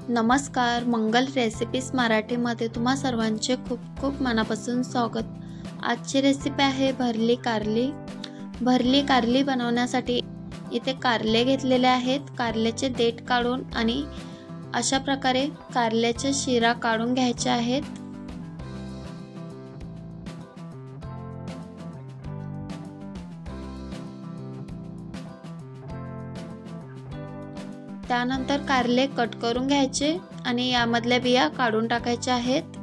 नमस्कार, मंगल रेसिपीज मराठीमध्ये तुम्हा सर्वांचे खूप खूप मनापासून स्वागत। आजची रेसिपी आहे भरली कारली। भरली कारली बनवण्यासाठी इथे कारले घेतलेले आहेत। कारल्याचे देठ काढून आणि अशा प्रकारे कारल्याचे शिरा काढून घ्यायचे आहेत। त्यानंतर कारले कट करून घ्यायचे आणि यामधल्या बिया काढून टाकायच्या आहेत।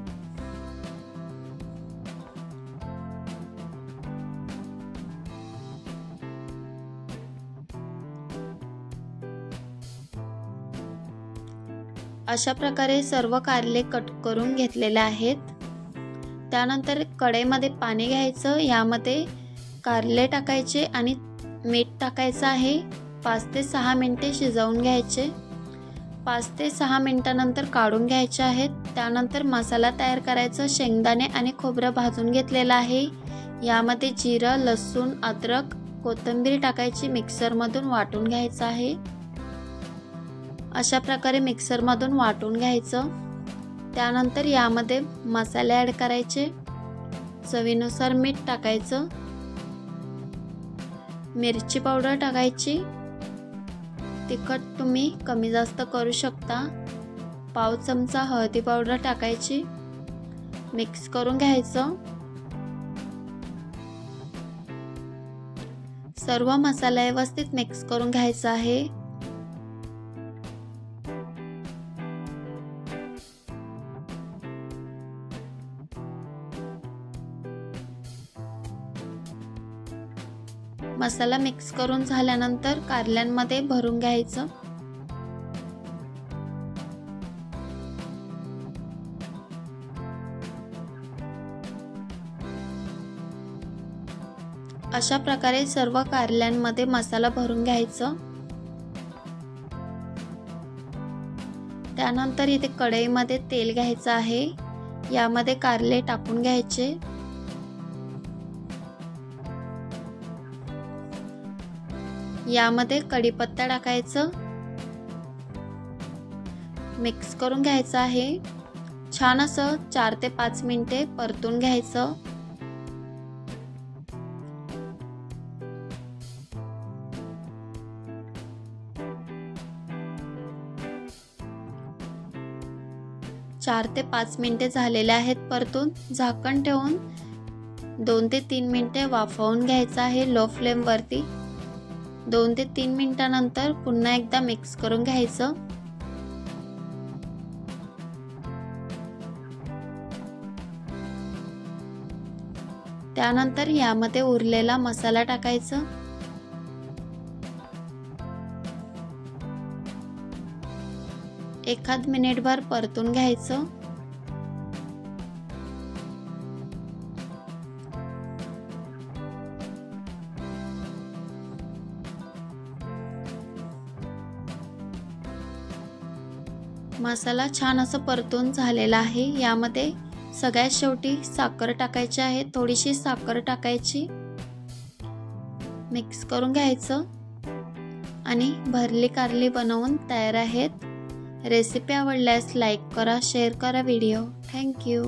अशा प्रकारे सर्व कारले कट करून घेतलेले आहेत। त्यानंतर कढईमध्ये पाणी घ्यायचं, यामध्ये कारले टाकायचे आणि मीठ टाकायचं आहे। 5 ते 6 मिनिटे शिजवून घ्यायचे। 5 ते 6 मिनिटानंतर काढून घ्यायचे आहेत। त्यानंतर मसाला तयार करायचा। शेंगदाणे आणि खोबरं भाजून घेतलेलं आहे। यामध्ये जिरं, लसूण, अद्रक, कोथिंबीर टाकायची, मिक्सरमधून वाटून घ्यायचं आहे। अशा प्रकारे मिक्सरमधून वाटून घ्यायचं। त्यानंतर यामध्ये मसाले ॲड करायचे। चवीनुसार मीठ टाकायचं, मिरची पावडर टाकायची, तिखट तुम्ही कमी जास्त करू शकता। पाव चमचा हळदी पावडर टाकायची, मिक्स करून घ्यायचं। सर्व मसाला व्यवस्थित मिक्स करून घ्यायचा आहे। मसाला मिक्स करून झाल्यानंतर कारल्यांमध्ये भरून घ्यायचं। अशा प्रकारे सर्व कारल्यांमध्ये मसाला भरून घ्यायचं। त्यानंतर इथे कढईमध्ये तेल घ्यायचं आहे। यामध्ये कारले टाकून घ्यायचे। यामध्ये कढीपत्ता टाकायचं, मिक्स करून घ्यायचं आहे। छान असं 4 ते 5 मिनिटे परतून घ्यायचं। चार ते 5 मिनिटे झालेले आहेत परतून। झाकण ठेवून 2 ते 3 मिनिटे वाफवून घ्यायचं आहे लो फ्लेम वरती। 2 ते 3 मिनिटानंतर पुन्हा एकदा मिक्स करून घ्यायचं। त्यानंतर यामध्ये उरलेला मसाला टाकायचा। एखाद मिनिटभर परतून घ्यायचं। मसाला छान असं परतून झालेला आहे। यामध्ये सगळ्यात शेवटी साखर टाकायची आहे। थोडीशी साखर टाकायची, मिक्स करून घ्यायचं आणि भरली कारली बनवून तयार आहेत। रेसिपी आवडल्यास लाईक करा, शेअर करा व्हिडिओ। Thank you.